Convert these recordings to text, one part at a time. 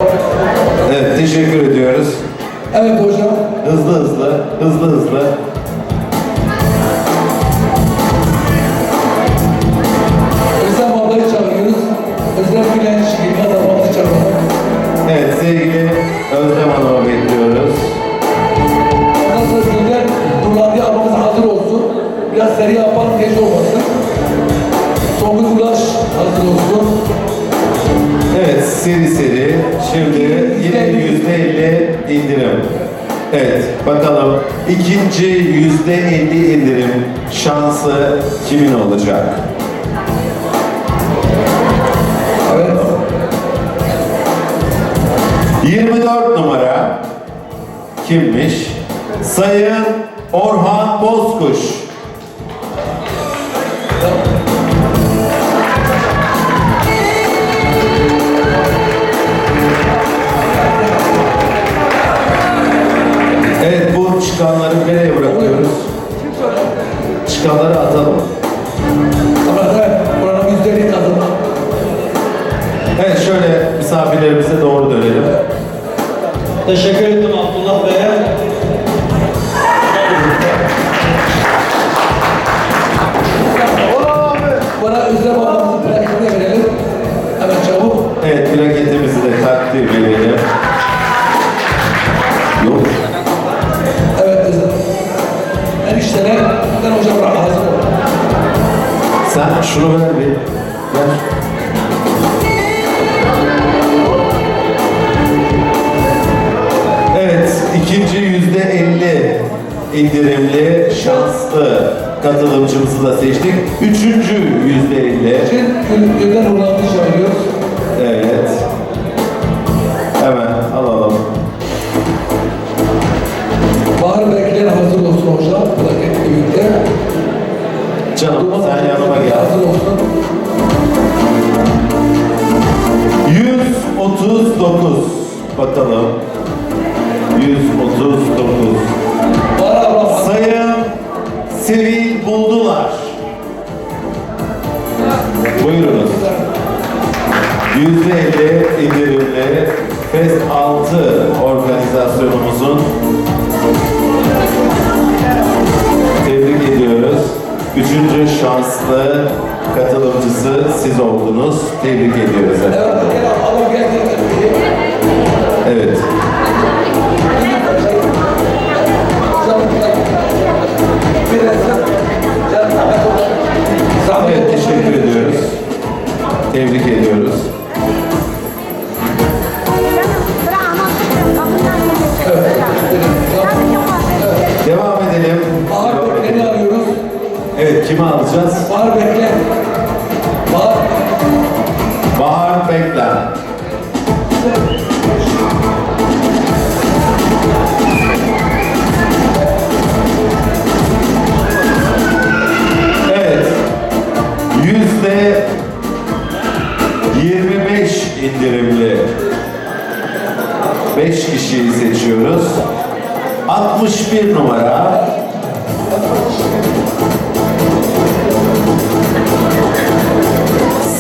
Evet, teşekkür ediyoruz. Evet hocam. Hızlı. Özlem ablayı çağırıyoruz. Özlem Gülenç, Yılmaz ablayı çağırıyoruz. Evet, sevgili Özlem Hanım'ı bekliyoruz. Ondan sonra Gülden Nurlandi ablamız hazır olsun. Biraz seri yapalım, geç olmasın. Songül Ulaş hazır olsun. Evet, seri. Şimdi yine %50 indirim. Evet, bakalım ikinci %50 indirim şansı kimin olacak? Evet. 24 numara kimmiş? Sayın Orhan Bozkuş. Evet, bu çıkanları nereye bırakıyoruz? Çıkanları atalım. Ama evet, buranın %50 kazanma. Evet, şöyle misafirlerimize doğru dönelim. Teşekkür ederim Abdullah Bey'e. Bana Özlem ablamızın plaketini verelim. Hemen çabuk. Evet, plaketimizi de takdim edelim. Yok. Evet Özlem. Enişteler, ben hocam bırak hazır ol. Sen şunu ver bir. Ver. Evet, ikinci %50 indirimli şanslı katılımcımızı da seçtik. Üçüncü %50. Şimdi Gülden Nurlandi'yi çağırıyoruz. Evet. Hemen alalım. Bahar Bekler hazır olsun hocam. Plaket birlikte. Canım sen yanıma gel. Hazır olsun. 139. Bakalım. 139. Bahar ablam. Sayın Sevil Buldular. Buyurunuz. %50 indirimli Fest 6 organizasyonumuzun tebrik ediyoruz. Üçüncü şanslı katılımcısı siz oldunuz. Tebrik ediyoruz Evet, efendim. gel ablam gel. Evet. Hocam biraz canım zahmet olsun. Zahmet Evet, olsun. teşekkür ediyoruz. Tebrik ediyoruz. Devam edelim. Bahar Bekler'i arıyoruz. Evet, kimi alacağız? Bahar Bekler. Bahar. Bahar Bekler. Evet. %25 indirimli 5 kişiyi seçiyoruz. 61 numara.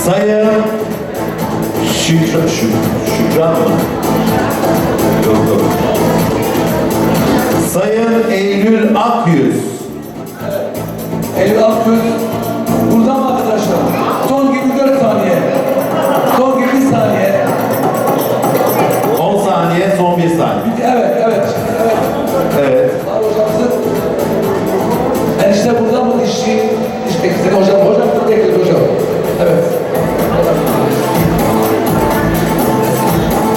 Sayın Şükran mı? Yok. Sayın Eylül Akyüz. Eylül Akgül. Burada mı arkadaşlar? Son 24 saniye. Son 20 saniye. 10 saniye, son 1 saniye. Evet. Evet. Bahar hocamızın. Enişte burada mı diş beklesin hocam? Hocam burada bekliyor hocam. Evet.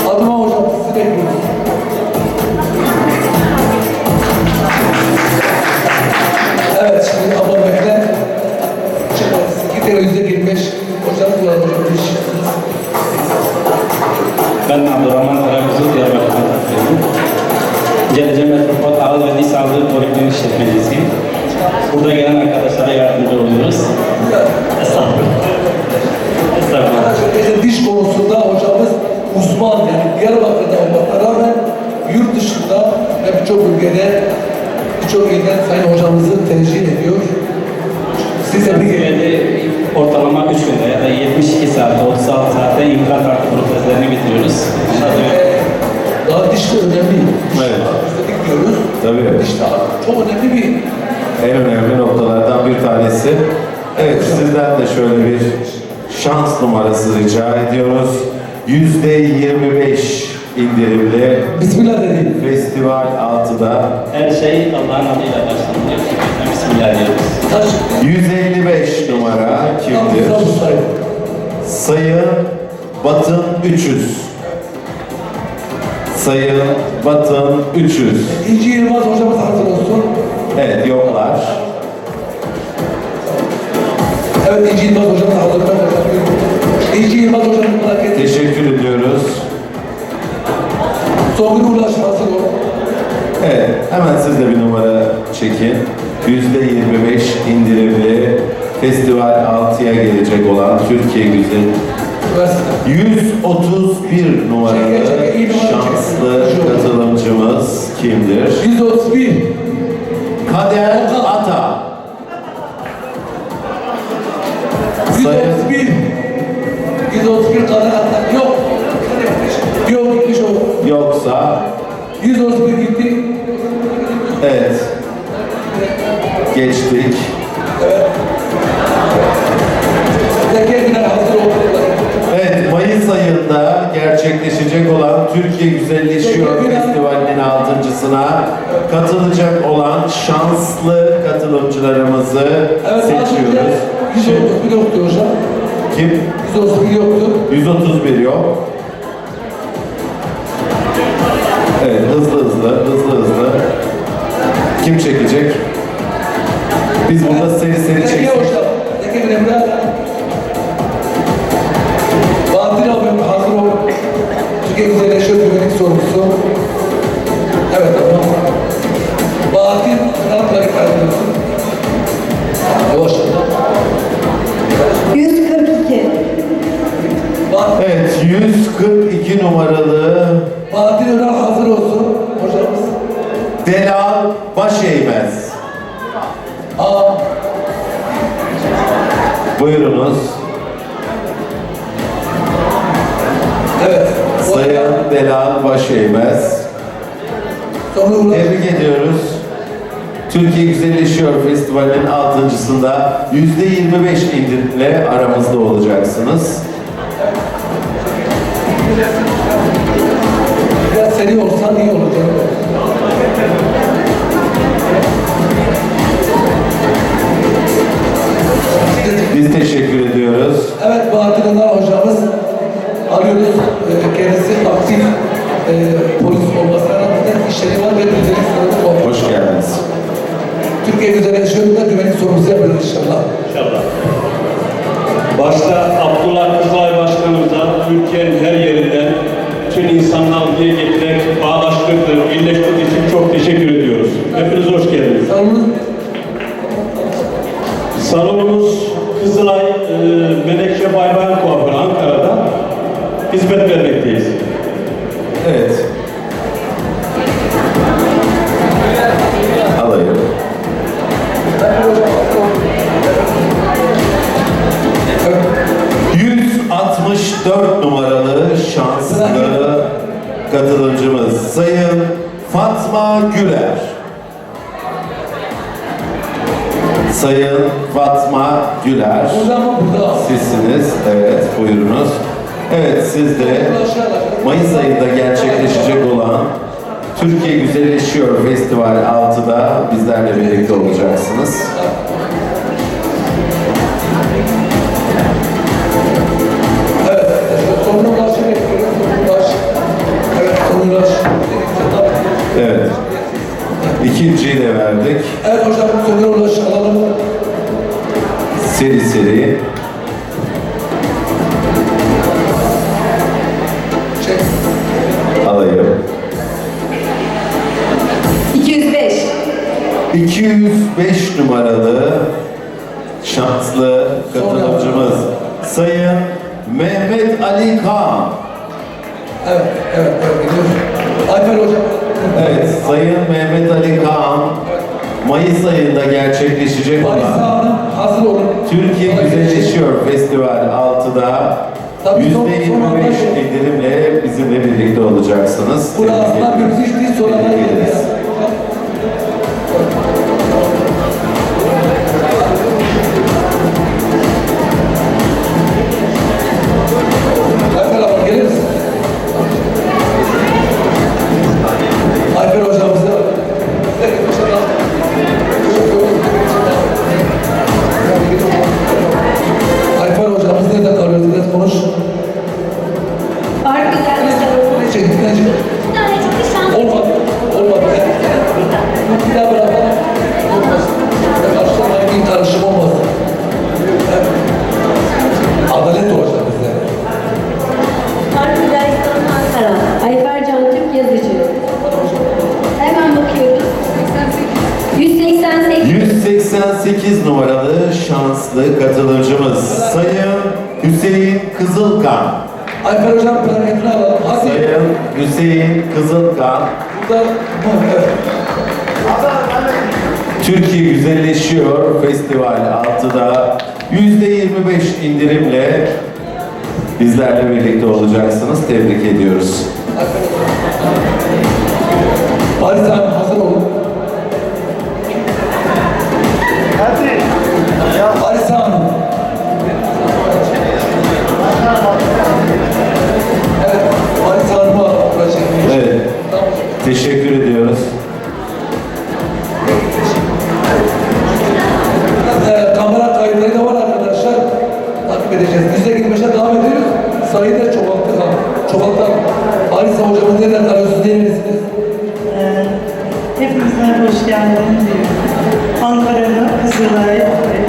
Adıma hocam sizi bekliyoruz. Evet şimdi abla bekle. İki kere %25 hocam kullanır hocam. Ben Abdurrahman Karagözü Diyarbakır'dan takılıyorum. Celece Metropol Ağız ve Diş Sağlığı Poliklinik işletmecisiyim. Burada gelen arkadaşlara yardımcı oluyoruz. Estağfurullah. Arkadaşlar diş konusunda hocamız uzman yani Diyarbakır'da olmasına rağmen yurt dışında ve birçok ülkede birçok ilden sayın hocamızı tercih ediyor. Siz de bir Türkiye'de ortalama 3 günde ya da 72 saat saatte, 36 saatte implant artı protezlerini bitiriyoruz. Daha diş de önemli. Evet. Üstelik diyoruz. Tabii. Diş de çok önemli bir En önemli noktalardan bir tanesi. Evet, sizden de şöyle bir şans numarası rica ediyoruz. %25 indirimli Bismillah dedi. Festival 6'da Her şey Allah'ın adıyla başlanıyor. Bismillah diyoruz. Taş. 155 numara kimdir? Tam sayı. Sayın Batın 300. Sayın Batın 300. İnci Yılmaz hocamız hazır olsun. Evet, yoklar. Evet İnci Yılmaz hocamız hazır. İnci Yılmaz hocamız merak etmeyin. Teşekkür ediyoruz. Songül Ulaş hazır ol. Evet, hemen siz de bir numara çekin. %25 indirimli Festival 6'ya gelecek olan Türkiye Güzel. Üniversite. 131 numaralı Çeke, iyi numara şanslı çekin. katılımcımız kimdir? 131. Kader Ata. Sayın 131. 131 kadar atak yok. Yok gitmiş o. yoksa 131 gitti. evet geçtik. Teker biner hazır oldular. Evet, Mayıs ayında gerçekleşecek olan Türkiye Güzelleşiyor Festivali'nin 6.sına katılacak olan şanslı katılımcılarımızı Evet seçiyoruz. 131 yoktu hocam. Kim? 131 yoktu. 131 yok. Evet, hızlı. Kim çekecek? Biz burada seri Teker çekeceğiz. hocam. Teker Emre. Bahattin abi hazır ol. Türkiye Güzelleşiyor güvenlik sorumlusu. Evet tamam. Bahattin kanatları kaydediyorsun. Yavaş. 142. Bahattin, Evet, 142 numaralı Bahattin Önal hazır olsun. Hocamız. Delal Başeğmez. Aa, Buyurunuz. evet. Sayın Delal Başeğmez. Sonra uğraş. Tebrik ediyoruz. Türkiye Güzelleşiyor Festivali'nin 6.sında %25 indirimle aramızda olacaksınız. Biraz seri olsan iyi olacak. Biz teşekkür ediyoruz. Evet Bahattin Önal hocamız arıyoruz. Kendisi aktif polis olmasına rağmen işleri var ve güvenlik sorumlusu var. Hoş geldiniz. Türkiye Güzelleşiyor'da güvenlik sorumlusu yapıyoruz inşallah. İnşallah. Başta Abdullah Kızılay Başkanımıza Türkiye'nin her yerinden tüm insanlar diye getirerek bağlaştırdığı, birleştirdiği için çok teşekkür ediyoruz. Hepiniz hoş geldiniz. Sağ olun. Salonumuz Kızılay Menekşe Baybayan Kuaförü Ankara'da hizmet vermekteyiz. Evet. Alayım. 164 numaralı şanslı katılımcımız Sayın Fatma Güler. Sayın Fatma Güler. Hocam burada. Sizsiniz. Evet, buyurunuz. Evet, siz de Mayıs ayında gerçekleşecek olan Türkiye Güzelleşiyor Festival 6'da bizlerle birlikte olacaksınız. Evet. Sonra ulaşı bekliyoruz. Ulaş. Evet. Sonra ulaş. Evet. İkinciyi de verdik. Evet hocam sonra ulaş alalım. Seri. Çek. Alayım. 205. 205 numaralı şanslı katılımcımız Sayın Mehmet Ali Kağan. Evet. Gidiyoruz. Ayfer hocam. Evet, Sayın Mehmet Ali Kağan Mayıs ayında gerçekleşecek Paris olan Hanım hazır olun. Türkiye Güzelleşiyor Festival 6'da Tabii son %25 anda- indirimle bizimle birlikte olacaksınız. Burada Tebrik aslında ediyoruz. bir müzik değil, sonradan Tebrik geldi ederiz. ya. Ayfer abla gelir misin? Ayfer hocamıza Ayfer hocamız nerede kalıyor? Biraz konuş. Park güzel salonu. Ne çekti? Ne çekti? Bir tane çıkış şansı. Olmadı. Olmadı. Bir daha bırakalım. Olmaz. Karşıdan bir karışım olmaz. Adalet olacak bizde. Park güzel salonu Ankara. Ayfer Can Türk yazıcı. Hemen bakıyoruz. 188. 188 numaralı şanslı katılımcımız Sayın Hüseyin Kızılkan. Ayfer hocam plaketini alalım. Hadi. Sayın Hüseyin Kızılkan. Burada. Evet. Türkiye Güzelleşiyor Festival 6'da %25 indirimle bizlerle birlikte olacaksınız. Tebrik ediyoruz. Paris Hanım hazır olun. Hadi. Paris Hanım. Evet. Paris Hanım'a uğraşalım. Evet, teşekkür ediyoruz. Kamera kayıtları da var arkadaşlar. Takip edeceğiz. %25'e devam ediyoruz. Sayıyı da çoğaltalım. Paris hocamız nereden kalıyorsunuz? Nerelisiniz? Hepinize hoş geldiniz diyorum. Ankara'da Kızılay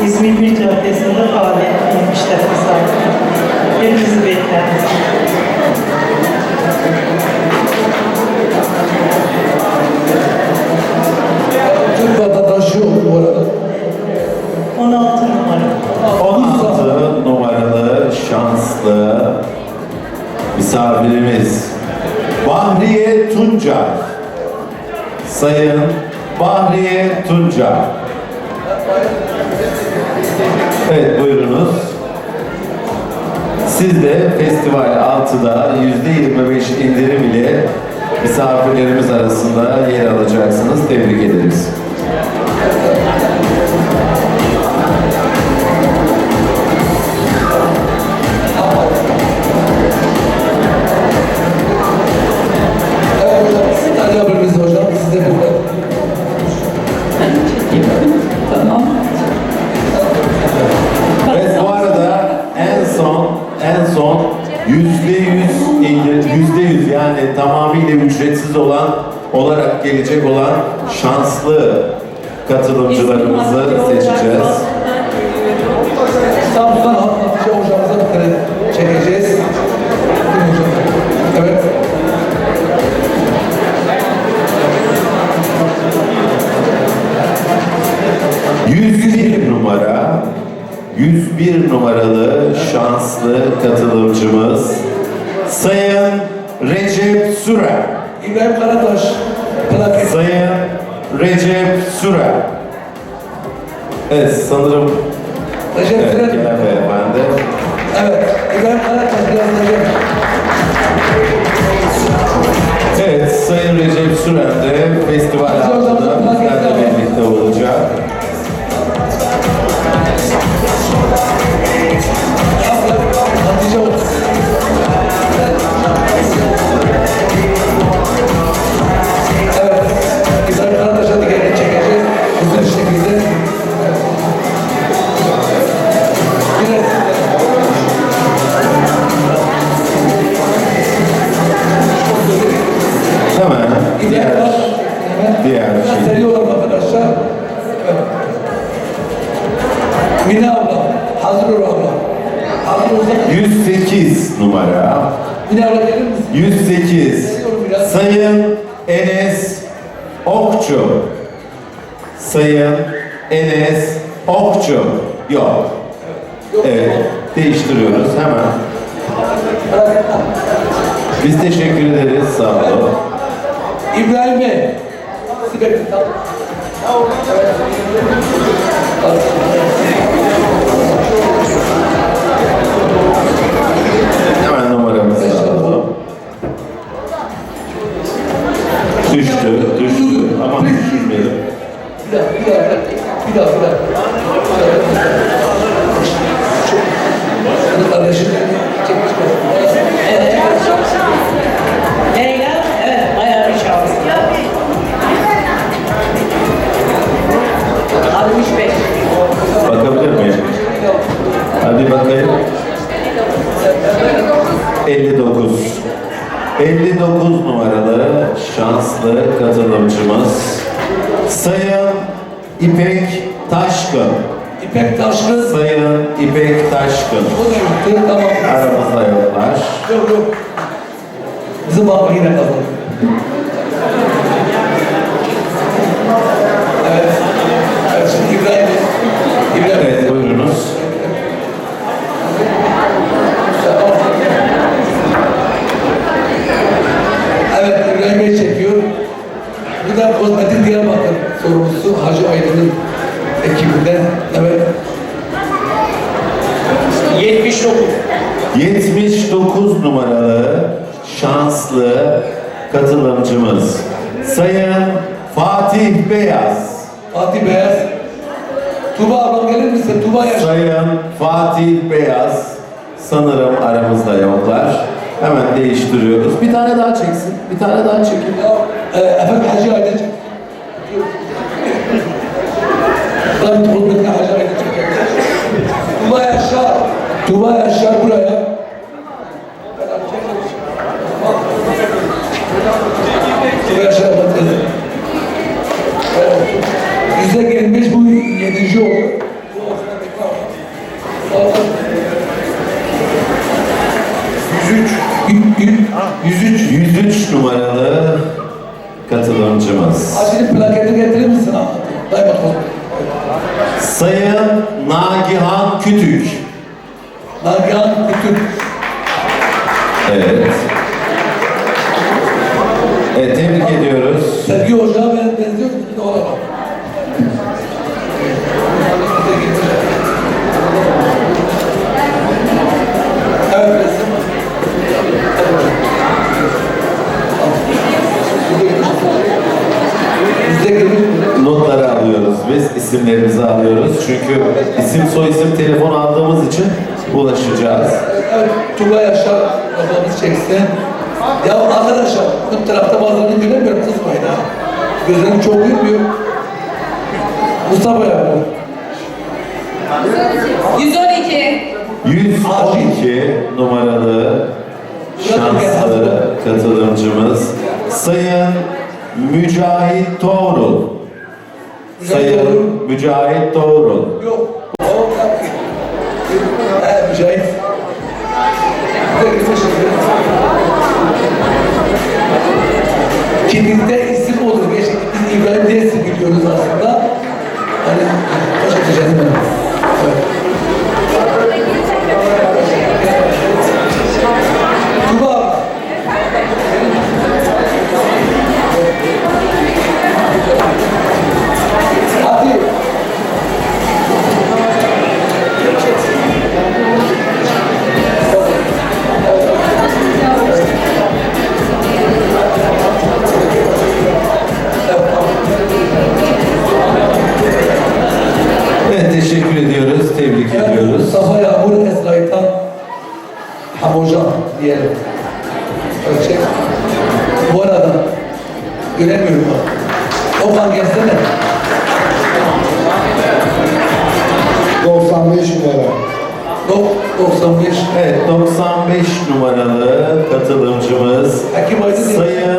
İzmir Bir Caddesi'nde faaliyet işletme sahibi. Hepinizi bekleriz. Türk vatandaşı yok bu arada. 16 numara. 16 numaralı şanslı misafirimiz Bahriye Tunca. Sayın Bahriye Tunca. Evet, buyurunuz. Siz de Festival 6'da %25 indirim ile misafirlerimiz arasında yer alacaksınız. Tebrik ederiz. Evet hocam. Hadi haberiniz hocam. Siz de burada. Tamam. Evet, bu arada en son %100 yani tamamıyla ücretsiz olarak gelecek olan şanslı katılımcılarımızı seçeceğiz. Samsun'dan Hatice hocamıza bir kere çekeceğiz. Buyurun hocam. Evet. numara 101 numaralı şanslı katılımcımız Sayın Recep Sürer. İbrahim Karataş. Plaket. Sayın Recep Sürer. Evet, sanırım Recep evet, Sürer. gelen beyefendi. Evet. İbrahim Karataş biraz Recep. Evet, Sayın Recep Sürer de festival altında bizlerle birlikte olacak. Hatice hocam. Evet. İbrahim Karataş'a da gelin çekeceğiz. Güzel şekilde. Yine Hemen diğer Biraz seri olalım arkadaşlar. Evet. Mine abla. Hazır ol abla. Hazır olsak. 108 numara. Mine abla gelir misin? 108 Sayın Enes Okçu. Sayın Enes Okçu. Yok. Evet, değiştiriyoruz hemen. Biz teşekkür ederiz, sağ olun. İbrahim Bey. Sizi bekleyin. Hemen numaramızı alalım. Düştü. Ama düşürmeyelim. Bir daha. Senin kardeşin çekmiş mi? Evet. Leyla, evet, bayağı bir şans. 65. Bakabilir miyim? Hadi bakayım. 59. 59 numaralı şanslı katılımcımız Sayın İpek Taşkın. İpek Taşkın. Sayın İpek Taşkın. O da gitti, tamam. Aramızda yoklar. Yok. Bizim banka yine kazandı. Evet, şimdi İbrahim. Evet, buyurunuz. Evet, İbrahim Bey çekiyor. Bu da Kozmetik Diyarbakır sorumlusu Hacı Aydın'ın ekibinden. Evet. 79. 79 numaralı şanslı katılımcımız Sayın Fatih Beyaz. Fatih Beyaz. Tuba ablam gelir misin? Tuba yaşa. Sayın Fatih Beyaz sanırım aramızda yoklar. Hemen değiştiriyoruz. Bir tane daha çeksin. Bir tane daha çekin. Efendim Hacı Aydın çek. Tabii Kozmetik Hacı Aydın çek. Tuba yaşa. Tuba yaşa buraya. Tuba yaşa bakın. %25 bu 7. oldu. 103 numaralı katılımcımız Acilin plaketi getirir misin abi? Daima Kozmetik. Sayın Nagihan Kütük. Nagihan Kütük. Evet. Evet, tebrik ediyoruz. Sevgi Hoca'ya benziyor mu? Bir de ona bak. Evet, resim. Notları alıyoruz biz, isimlerimizi alıyoruz. Çünkü isim soyisim telefon aldığımız için ulaşacağız. Evet, Tuba Yaşar ablamız çeksin. Ya arkadaşlar, ön tarafta bazılarını göremiyorum, kızmayın ha. Gözlerim çok görmüyor. Mustafa yapıyor. 112. 112 numaralı şanslı katılımcımız Sayın Mücahit Toğrul. Sayın Mücahit Toğrul. Yok. Mücahit. Kimlikte isim olur. Gerçekten biz İbrahim diye isim biliyoruz aslında. Hani başka teşekkür ederim. Evet. Tuba. Hadi. Evet, teşekkür ediyoruz, tebrik ediyoruz. Mustafa Yağmur Esra'ytan Hamocan diyelim. Ölçek. Bu arada göremiyorum bak. Okan gelsene. 95 numara. 95. Evet, 95 numaralı katılımcımız Hakim Aydın değil. Sayın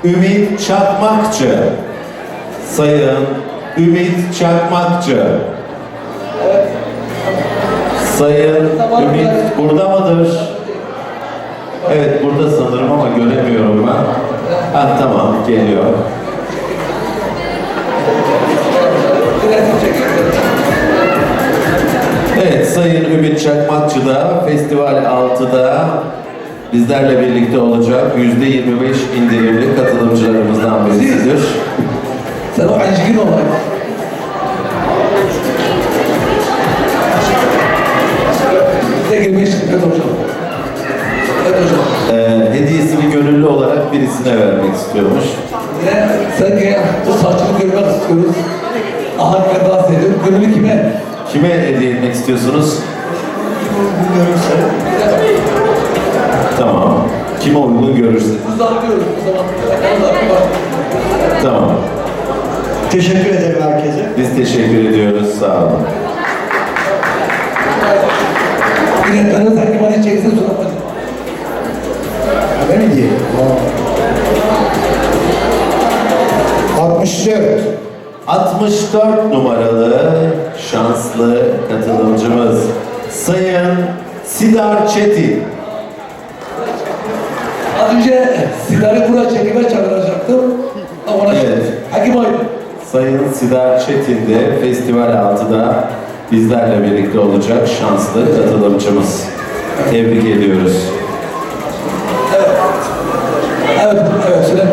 Ümit Çakmakçı. Sayın Ümit Çakmakçı. Sayın Ümit burada mıdır? Evet, burada sanırım ama göremiyorum ben. Ha, tamam, geliyor. Resim çekiyor. Evet, Sayın Ümit Çakmakçı da Festival 6'da bizlerle birlikte olacak. %25 indirimli katılımcılarımızdan birisidir. Sen o ancigin olaydı. vermek istiyormuş. Ve sen bu saçını görmek istiyoruz. Aha ben bahsediyorum. Gönüllü kime? Kime hediye etmek istiyorsunuz? Tamam. Kime uygun görürse. Uzatıyoruz o zaman. Tamam. Teşekkür ederim herkese. Biz teşekkür ediyoruz. Sağ olun. Biletleriniz hangi bana çeksin sonra. Öyle mi diyeyim? 64. 64 numaralı şanslı katılımcımız Sayın Sidar Çetin. Az önce Sidar'ı buraya çekime çağıracaktım. Ama ona Evet. Hakim Aydın. Sayın Sidar Çetin de Festival 6'da bizlerle birlikte olacak şanslı katılımcımız. Tebrik ediyoruz. Evet, söyle.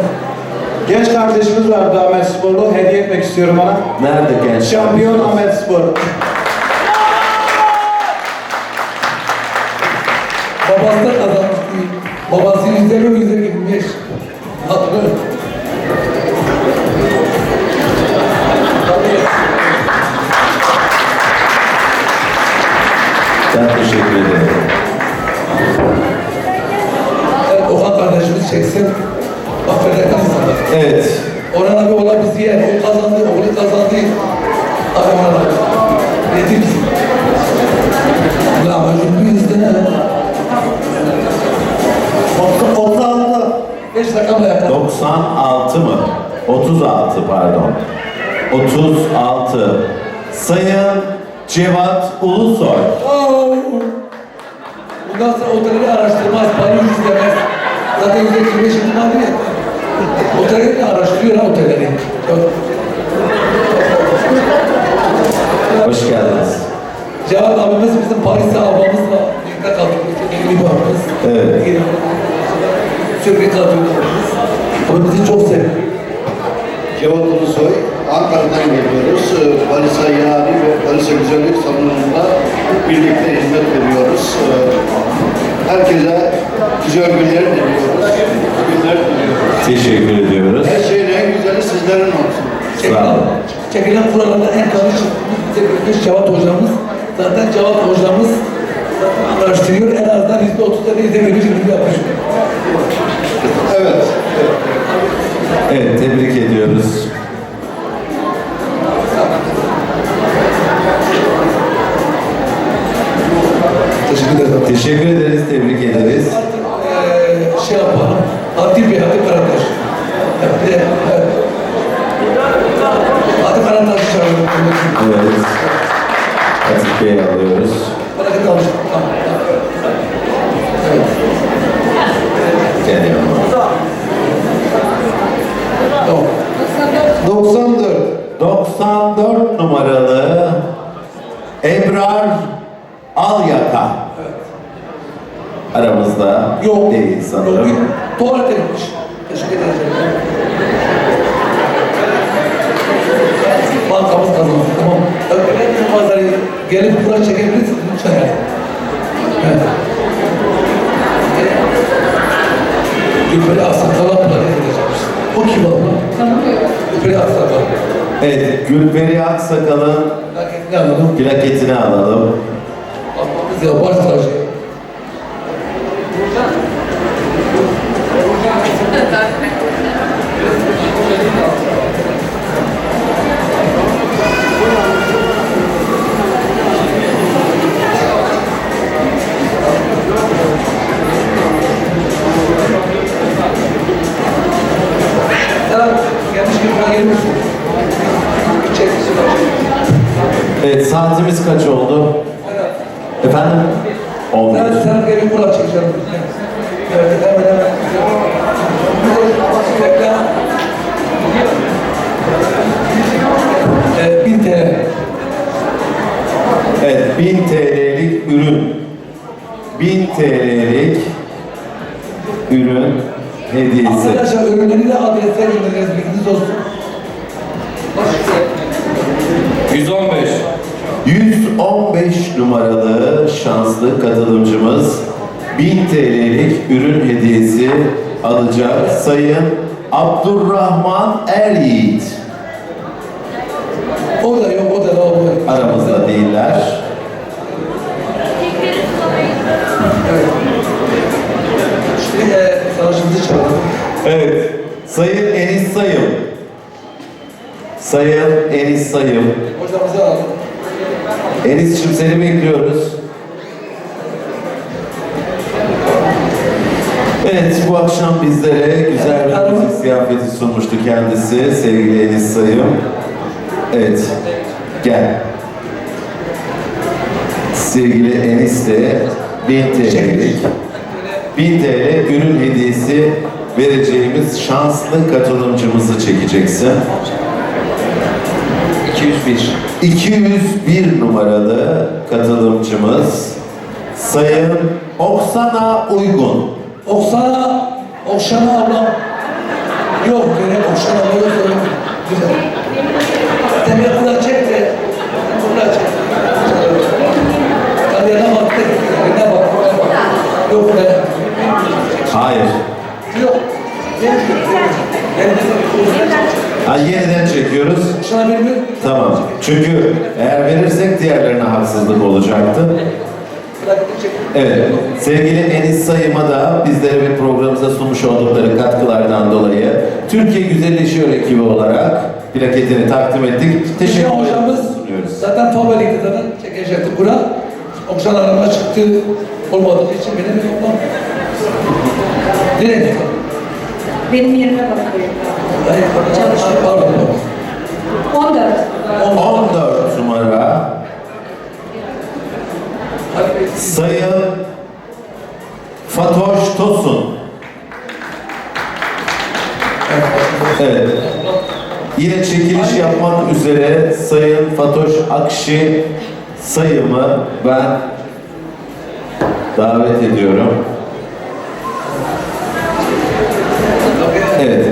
Genç kardeşimiz vardı Ahmet Sporlu. Hediye etmek istiyorum ona. Nerede genç? Şampiyon Ahmet Spor. Babası da kazanmış değil. Babası %1, %25. Hatırlıyorum. Ben teşekkür ederim. Evet, Okan kardeşimiz çeksin. Bak fedakar insanlar. Evet. Orhan abi olan bizi yer. O kazandı, oğlu kazandı. Abi Orhan abi. Yedik. Ulan macun bir izlene. 36. 5 rakamla yakın. 96 mı? 36 pardon. 36. Sayın Cevat Ulusoy. Oo! Bundan sonra otelleri araştırmaz, parayı istemez. Zaten %25 ihtimal değil. Otelleri araştırıyor ha otelleri. Yok. Hoş geldiniz. Cevat abimiz bizim Paris'te ablamızla birlikte kaldık. Çok ilgili bir abimiz. Evet. Sürekli kalıyoruz. Abimizi çok seviyor. Cevat Ulusoy, Ankara'dan geliyoruz. Valisa Yari ve Valisa Güzellik Salonu'nda birlikte hizmet veriyoruz. Herkese güzel günler diliyoruz. Günler diliyoruz. Teşekkür ediyoruz. Her şeyin en güzeli sizlerin olsun. Sağ olun. Çekilen buralarda en karışık bize görmüş Cevat hocamız. Zaten Cevat hocamız araştırıyor. En azından %30'da %100 gibi yapmış. Evet. Evet, tebrik ediyoruz. Teşekkür ederim. Teşekkür ederiz, tebrik ederiz. Şey yapalım. Hatip Bey, Hatip Karantaş. Evet. Hatip Karantaş çağırıyorum. Evet. Atik Bey'i alıyoruz. Bırakın almışım. Tamam. Evet. Geliyor. Tamam. 94. 94 numaralı Ebrar Alyaka. Aramızda Yok. değil sanırım. Yok. Tuvalet etmiş. Teşekkür ederim. Bankamız kazandı. Tamam. Öğretmen pazarı gelip buraya çekebilirsiniz lütfen. Evet. Gülbeli Aksakal'a plaket edeceğiz. O kim oldu? Gülbeli Aksakal. Evet, Gülperi Aksakal'ın Plaketini alalım. plaketini alalım. Ablamız ya baş tacı. Selam, gelmiş gibi bana gelir misin? Çek, Evet, saatimiz kaç oldu? Efendim? 11. Sen gelin buraya çekeceğim. Evet, hemen. Bekle. 1000 TL. Evet, 1000 TL'lik ürün. 1000 TL'lik ürün hediyesi. Arkadaşlar ürünleri de adresine göndereceğiz. Bilginiz olsun. 115. 115 numaralı şanslı katılımcımız 1000 TL'lik ürün hediyesi alacak Sayın Abdurrahman Eryiğit. O da yok, o da yok. Aramızda değiller. Evet. Şimdi savaşımızı çağıralım. Evet. Sayın Enis Sayım. Sayın Enis Sayım. Hocamızı alalım. Enis'cim seni bekliyoruz. Evet, bu akşam bizlere güzel bir müzik ziyafeti sunmuştu kendisi, sevgili Enis Sayım. Evet, gel. Sevgili Enis de 1000 TL'lik 1000 TL ürün hediyesi vereceğimiz şanslı katılımcımızı çekeceksin. 201 numaralı katılımcımız Sayın Oksana Uygun. Okşana ablam. Yok, gerek Okşana abla söyleyeyim. Güzel. Demir kulağı çek de. Kulağı çek. Kariyerine baktı. Kariyerine bak. Yok be. Hayır. Yok. Ha, yeniden çekiyoruz. Okşana bir mi? Tamam. Çünkü eğer verirsek diğerlerine haksızlık olacaktı. Evet. Sevgili Enis Sayım'a da bizlere ve programımıza sunmuş oldukları katkılardan dolayı Türkiye Güzelleşiyor ekibi olarak plaketini takdim ettik. Teşekkür hocamız sunuyoruz. zaten favolikti zaten çekecekti bura. Okşan arama çıktı olmadığı için benim yoklam. Direkt. Benim yerime bakıyor. Hayır, pardon. 14. 14 numara Sayın Fatoş Tosun. Evet. Yine çekiliş yapmak üzere Sayın Fatoş Akşi Sayım'ı ben davet ediyorum. Evet.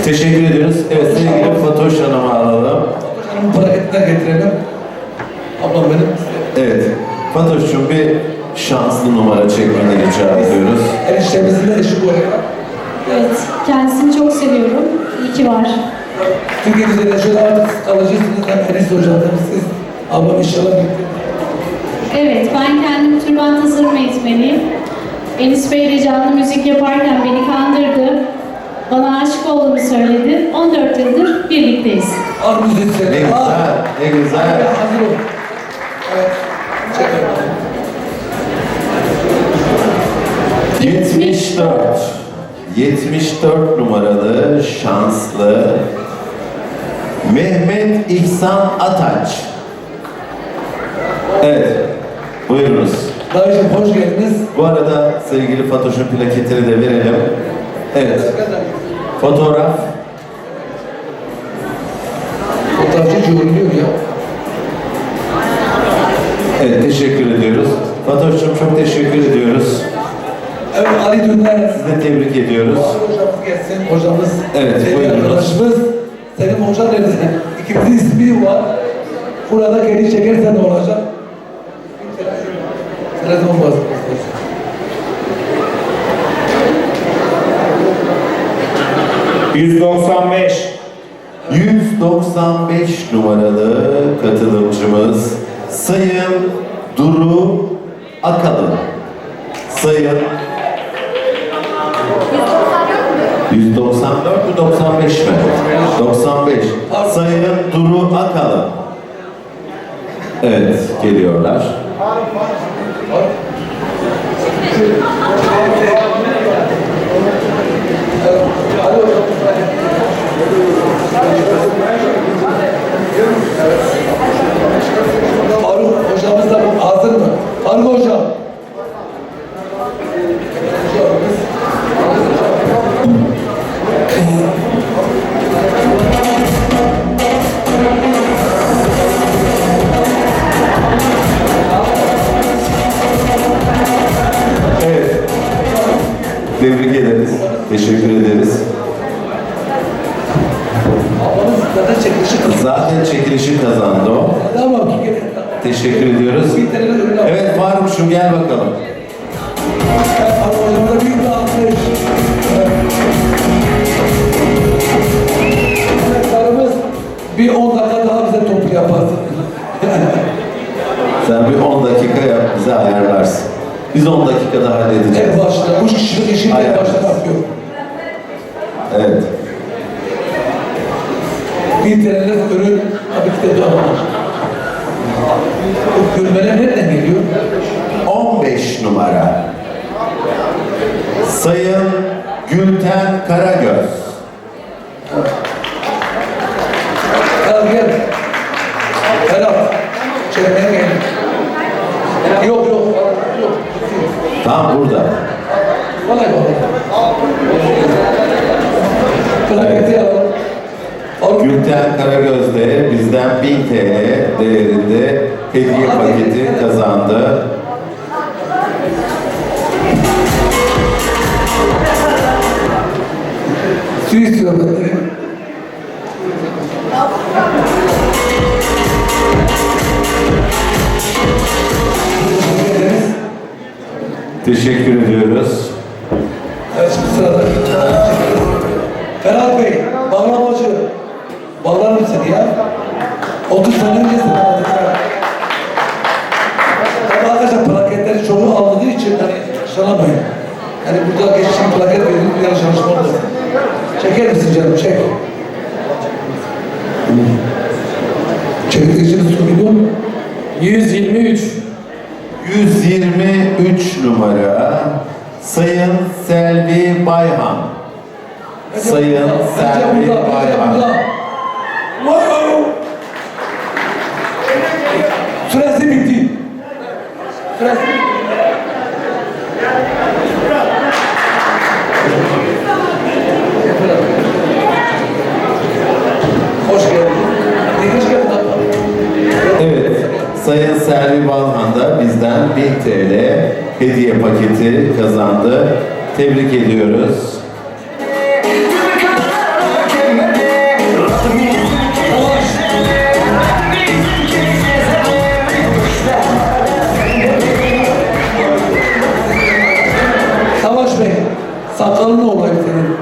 Teşekkür ediyoruz. Evet, sevgili Fatoş Hanım'ı alalım. Hanım'ın plaketine getirelim. Ablam benim. Evet. Fatoş'cum bir şanslı numara çekmeni rica ediyoruz. Eniştemizin de eşi bu arada. Evet, kendisini çok seviyorum. İyi ki var. Türkiye Güzelleşiyor artık kalıcısınız. Hem Enis hocam hem siz. Ablam inşallah gitti. Evet, ben kendim türban tasarım eğitmeniyim. Enis Bey de canlı müzik yaparken beni kandırdı. Bana aşık olduğunu söyledi. 14 yıldır birlikteyiz. Al müzik Ne güzel, ne güzel. Hazır ol. Evet. Çekin. 74 numaralı şanslı Mehmet İhsan Ataç. Evet, buyurunuz. Dayıcım hoş geldiniz. Bu arada sevgili Fatoş'un plaketini de verelim. Evet, fotoğraf. Fotoğrafçı yoruluyor ya. Evet, teşekkür ediyoruz. Fatoş'cum çok teşekkür ediyoruz. Evet, Ali Dündar. Sizi de tebrik ediyoruz. Hocamız gelsin, hocamız. Evet, sevgili buyurunuz. arkadaşımız. Senin hocan nerede? İkimizin ismi var. Burada geri çekersen ne olacak? Sırası olmaz. 195 numaralı katılımcımız Sayın Duru Akalın. Sayın 194 mü 95 mi? 95. Sayın Duru Akalın. Evet, geliyorlar. Faruk hocamız da hazır mı? Faruk hocam. Evet. Tebrik ederiz. Teşekkür ederiz. Ablamız zaten Zaten çekilişi kazandı o. Tamam. Teşekkür ediyoruz. Evet Faruk'cum gel bakalım. Arabacımıza büyük bir alkış. Arkadaşlarımız bir 10 dakika daha bize toplu yaparsın. Sen bir 10 dakika yap, bize ayarlarsın. Biz 10 dakikada halledeceğiz. En başta, bu kişilik işi en başta yapıyor. Evet. Bir TL'lik ürün tabii ki de doğru. Bu gülmeler nereden geliyor? 15 numara. Sayın Gülten Karagöz. Gel. Ferhat. Çekmeye gel. Yok. Tam burada. Vallahi. Plaketi alalım. Gülten Karagöz de bizden 1000 TL değerinde hediye paketi kazandı. Su istiyor benden. Teşekkür ediyoruz. Evet, şimdi sırada. Ferhat Bey, bağlamacı. Bağlar mısın ya? 30 sene öncesi bağladık ya. Tabii arkadaşlar plaketleri çoğu aldığı için hani şalamayın. Yani burada geçişin plaket verilip bir yanlış anlaşma olmasın. Çeker misin canım? Çek. Çekilişiniz soruydu. 123. 123 numara Sayın Selvi Bayhan. Sayın Selvi Bayhan. Wow! Süresi bitti. Süresi bitti. Hoş geldin. Hoş geldin. Evet, Sayın Selvi Bayhan da bizden 1000 TL hediye paketi kazandı. Tebrik ediyoruz. Savaş Bey, sakalın olayım senin.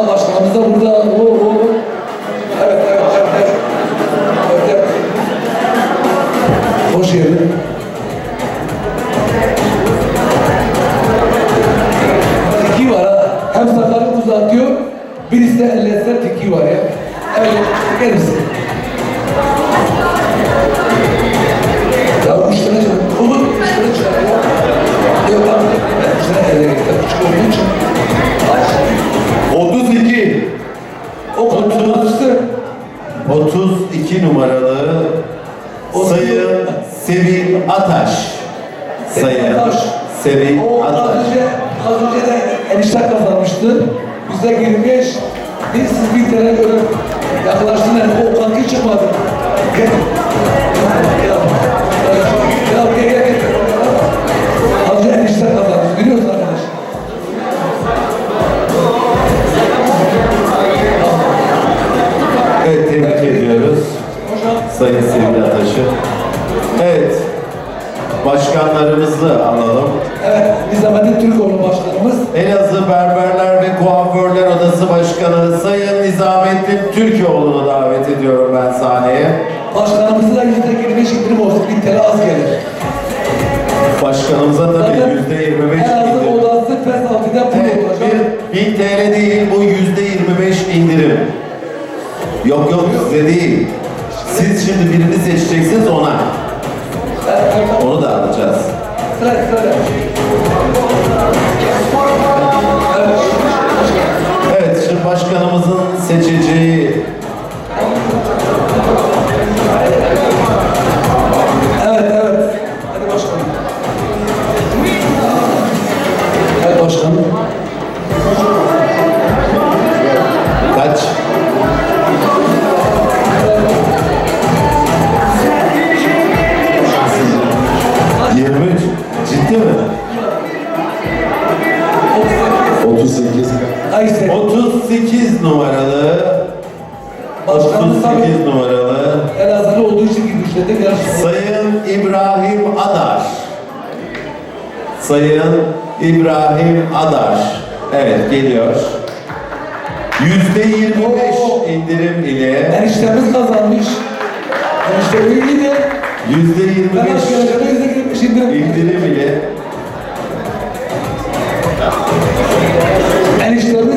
Başkanımız da burada. Evet. Hoş geldin. Tiki var ha. Hem sakalı uzatıyor, birisi de ellesler tiki var ya. Evet, gel misin? Ya 3 tane canım. Olur, 3 tane çıkar ya. Yok tamam. 3 tane elle getir. Küçük olduğu için. 32. O konuştu. 32 numaralı Sayın Sevil Ataş. Sayın Sevil O az Ataş. önce de enişte kazanmıştı. %25. Siz bir tane görüp yaklaştınız. O kanki çıkmadı. Gel. Gel. Az önce enişte kazanmış. Biliyorsun arkadaş. Evet, tebrik ediyoruz Sayın Sevil Ataş'ı. Evet, başkanlarımızı alalım. Evet, Nizamettin Türkoğlu başkanımız. Elazığ Berberler ve Kuaförler Odası Başkanı Sayın Nizamettin Türkoğlu'nu davet ediyorum ben sahneye. Başkanımızı da %25 indirim olsun. 1000 TL az gelir. Başkanımıza tabii %25 Elazığ indirim. odası PES 6'da pul Evet, olacak. 1000 TL değil, bu %25 indirim. Yok size değil. Siz şimdi birini seçeceksiniz ona. Onu da alacağız. Sıra. Evet, şimdi başkanımızın seçeceği Evet. Hadi başkanım. Evet başkanım. kaç? Ciddi mi? 38. Ayşe. 38 numaralı Başkanımız tabii 38 numaralı Elazığlı olduğu için güçlendik. Sayın İbrahim Adar. Sayın İbrahim Adar. Evet, geliyor. %25 indirim ile Eniştemiz kazanmış. Enişte iyi de ben aşk %25 geleceğime %25 indirim. indirim ile Eniştemiz.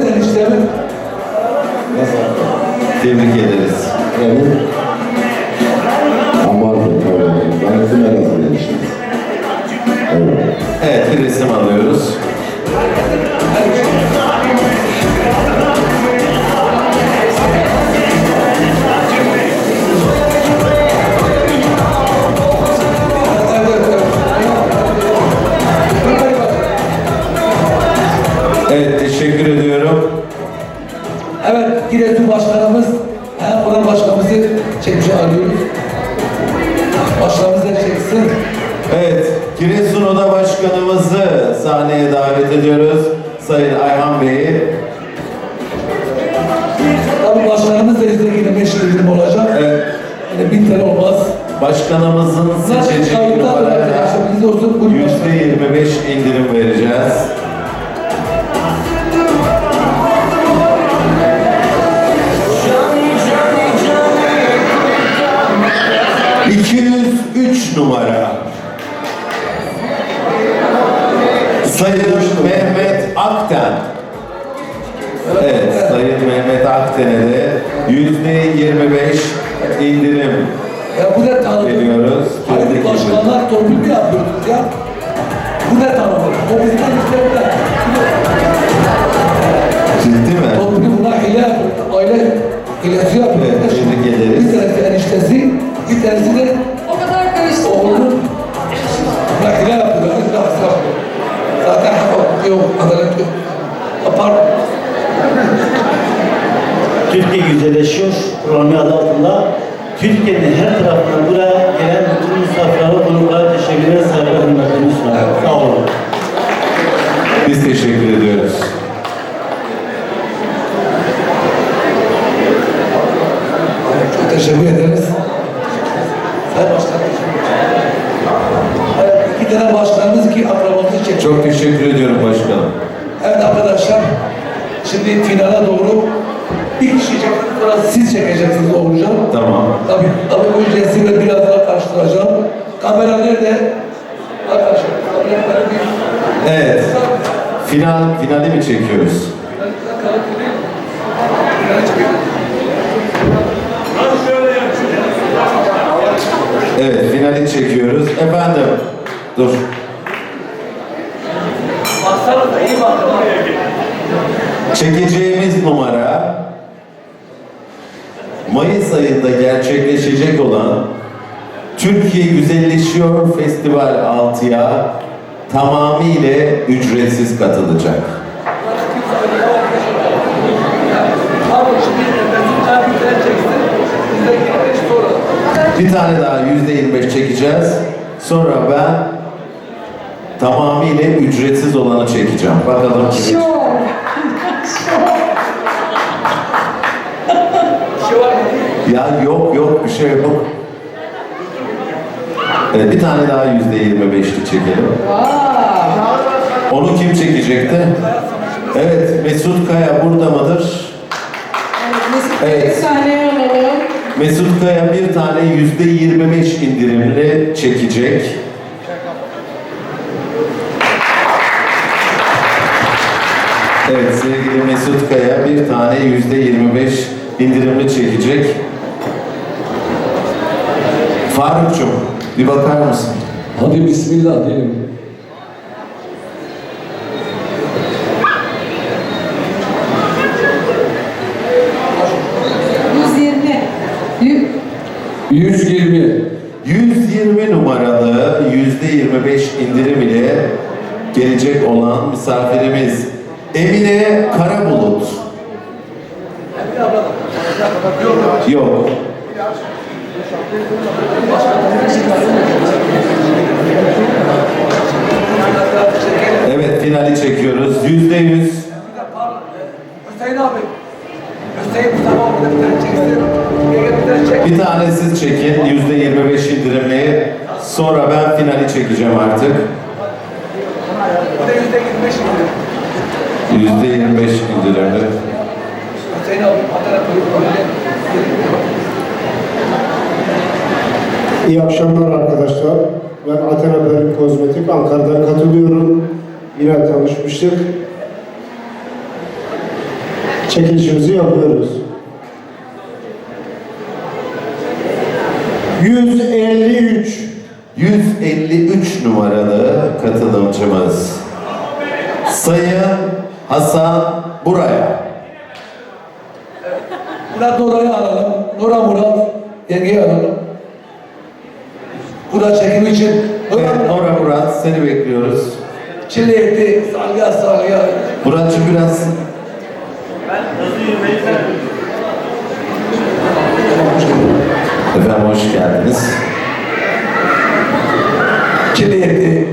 tebrik ederiz. Evet, bir resim alıyoruz. Evet, teşekkür ediyorum. Evet, Giresun Başkanımız, Buran Başkanımızı çekmişe alıyoruz. Başkanımız da çeksin. Evet, Giresun Oda Başkanımızı sahneye davet ediyoruz. Sayın Ayhan Bey'i. Tabii başkanımız da %25 indirim olacak. Evet, Yani 1000 TL olmaz. başkanımızın seçeceği numaraya Biz olsun bu %25 indirim vereceğiz. ...203 numara. Sayın Mehmet Akten. Evet, Sayın Mehmet Akten'e de %25 indirim Ya bu ne tanıdık? veriyoruz. Hani Tebrik başkanlar torpil mi yapıyordunuz ya? Bu ne tanıdık? O bizden işlerinde. Ciddi mi? Torpili buna hile yapıyor. Aile hilesi yapıyor. Evet, tebrik ederiz. Bir tanesi eniştesi, bir tanesi de O kadar karıştı. oğlunun buna hile yapıyor. Hile yapıyor. Zaten hak yok, adalet yok. Apar. Türkiye Güzelleşiyor programı adı altında Türkiye'nin her tarafından buraya gelen bütün misafirlere, konuklara teşekkürler, saygılar, hürmetlerimi sunarım. Sağ olun. Biz teşekkür ediyoruz. Çok teşekkür ederiz. Sayın Başkanım. Evet, 2 tane başkanımız ki akrabamızı çekiyor. Çok teşekkür ediyorum başkanım. Evet arkadaşlar, şimdi finale doğru bir kişi çekecek, sonra siz çekeceksiniz olacak. Tamam. Tabii öncesi ve biraz daha karşılayacağım. Kamera nerede? Arkadaşlar, kamera bir... Evet. Finali mi çekiyoruz? Evet, finali çekiyoruz. Efendim, dur. Baksanıza iyi bakın. Çekeceğimiz numara Mayıs ayında gerçekleşecek olan Türkiye Güzelleşiyor Festival 6'ya tamamıyla ücretsiz katılacak. Abi şimdi bir tane çeksin. Bizde gitmiş sonra. Bir tane daha %25 çekeceğiz. Sonra ben tamamıyla ücretsiz olanı çekeceğim. Bakalım kim? Ya yok bir şey yok. Evet, bir tane daha %25'lik çekelim. Onu kim çekecekti? Evet, Mesut Kaya burada mıdır? Evet. Sahneye alalım. Mesut Kaya bir tane %25 indirimli çekecek. Evet, sevgili Mesut Kaya bir tane %25 indirimli çekecek. Faruk'cum bir bakar mısın? Hadi bismillah diyelim. %120. 120. 120 numaralı %25 indirim ile gelecek olan misafirimiz Emine Karabulut. Yok. Evet, finali çekiyoruz. %100. Hüseyin abi. Hüseyin Mustafa abi. Bir tane siz çekin, %25 indirimli. Sonra ben finali çekeceğim artık. %25 indirimli. İyi akşamlar arkadaşlar. Ben Athena Perin Kozmetik, Ankara'dan katılıyorum. Yine tanışmıştık. Çekilişimizi yapıyoruz. 153. 153 numaralı katılımcımız Sayın Hasan Buraya. Murat Nora'yı alalım. Murat, yengeyi alalım. Murat çekimi için. Evet, Nora Murat, seni bekliyoruz. Çile etti, salya. Murat'cığım biraz... Efendim hoş geldiniz. Çile etti.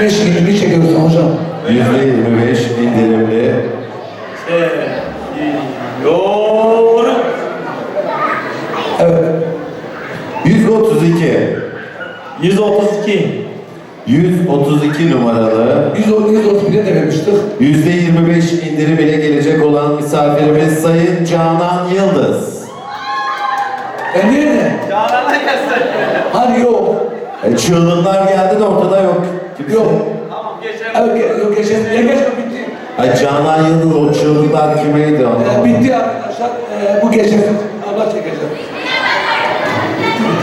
%25 çekiyoruz hocam. %25 indirimli. Doğru. Evet. 132. 132. 132 numaralı 131'e de vermiştik. %25 indirim ile gelecek olan misafirimiz Sayın Canan Yıldız. Nerede? Canan'a gelsin. Hani yok. Çığlıklar geldi de ortada yok. Kimse. Yok. Tamam geçelim. Evet, yok geçen. Bitti. Ay Canan Yıldız o çığlıklar kimeydi anlamadım. Bitti arkadaşlar. Bu gece abla çekeceğim.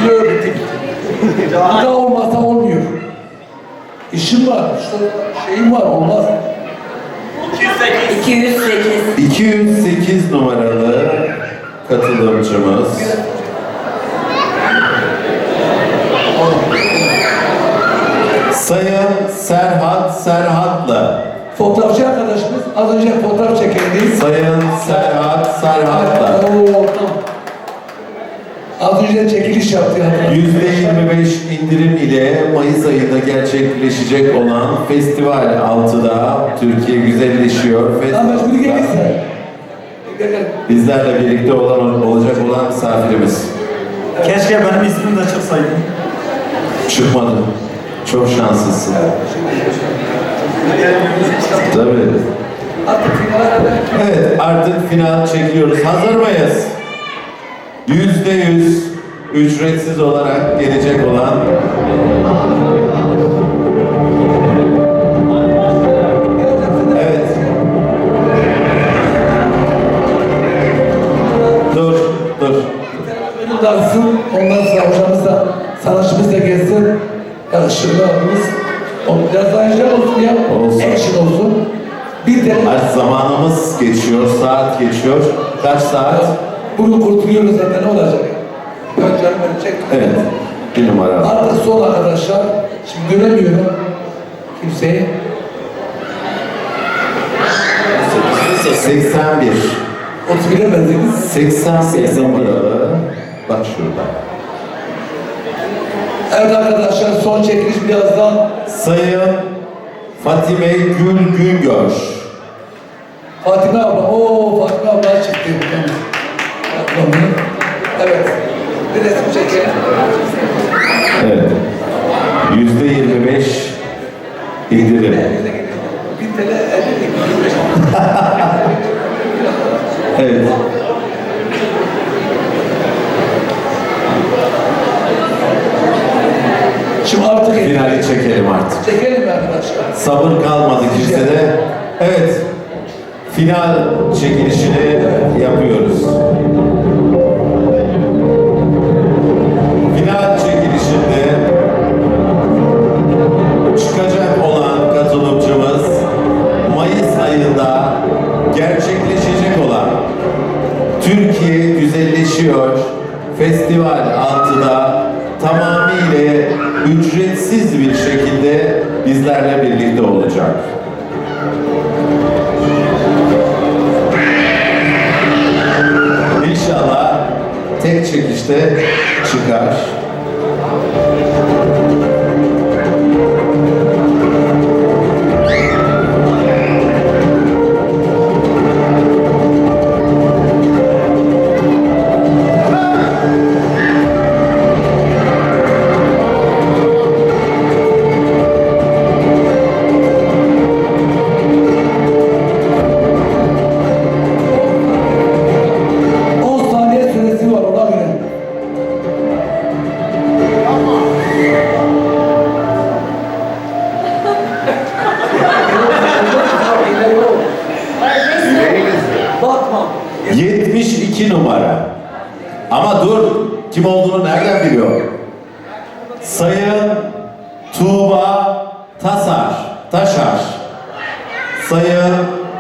Bitti. Bu da olmazsa olmuyor. İşim var, işte şeyim var, olmaz. 208 numaralı katılımcımız. Sayın Serhat Serhatlı. Fotoğrafçı arkadaşımız az önce fotoğraf çekildi. Sayın Serhat Serhatlı. Az önce çekiliş yaptı. %25 indirim ile Mayıs ayında gerçekleşecek olan Festival 6'da Türkiye Güzelleşiyor Ama şimdi Festival'da gelirse. bizlerle birlikte olacak olan misafirimiz. Keşke benim ismim de çıksaydı. Çıkmadı. Çok şanslısın. Tabii. Evet, artık final çekiyoruz. Hazır mıyız? %100 ücretsiz olarak gelecek olan evet. Dur. Önüm dansın, ondan sonra hocamız da, sanatçımız da gelsin. Yakışırlı abimiz. O biraz daha güzel olsun ya. Olsun. Action olsun. Bir de Artık zamanımız geçiyor, saat geçiyor. Kaç saat? bunu kurtuluyoruz zaten, ne olacak? Önce beni çek. Evet, bir numara. Artık sol arkadaşlar. Şimdi göremiyorum kimseyi. 81. 31'e benzediniz. 81 numaralı. Bak şurada. Evet arkadaşlar, son çekiliş birazdan. Sayın Fatime Gül Güngör. Fatime abla, Fatime abla çıktı. Ablamın. Evet. Bir resim çekelim. Evet. %25 indirim. 1000 TL 50 Evet. Şimdi artık Finali çekelim artık. çekelim mi arkadaşlar? Sabır kalmadı kimsede. Evet. Final çekilişini yapıyoruz. Final çekilişinde çıkacak olan katılımcımız Mayıs ayında gerçekleşecek olan Türkiye Güzelleşiyor Festival 6'da tamamıyla ücretsiz bir şekilde bizlerle birlikte olacak. İnşallah tek çekişte çıkar. 72 numara. Ama dur, kim olduğunu nereden biliyor? Sayın Tuğba Taşar. Sayın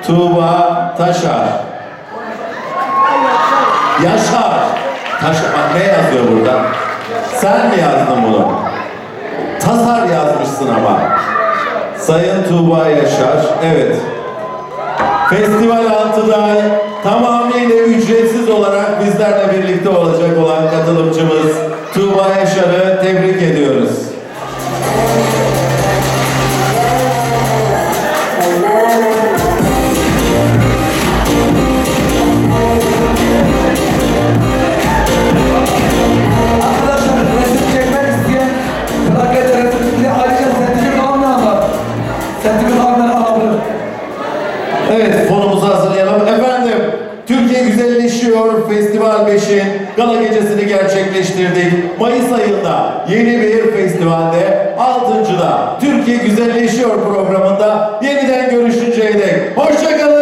Tuğba Taşar. Yaşar. Bak ne yazıyor burada? Sen mi yazdın bunu? Tasar yazmışsın ama. Sayın Tuğba Yaşar. Evet. Festival 6'da tamamıyla ücretsiz olarak bizlerle birlikte olacak olan katılımcımız Tuğba Yaşar'ı tebrik ediyoruz. Arkadaşlar resim çekmek isteyen plaket resimini ayrıca sertifika almayanlar sertifikalarını alabilir. Evet, fonumuzu hazırlayalım. Efendim, Türkiye Güzelleşiyor Festival 5'in gala gecesini gerçekleştirdik. Mayıs ayında yeni bir festivalde 6.'da Türkiye Güzelleşiyor programında yeniden görüşünceye dek. Hoşça kalın.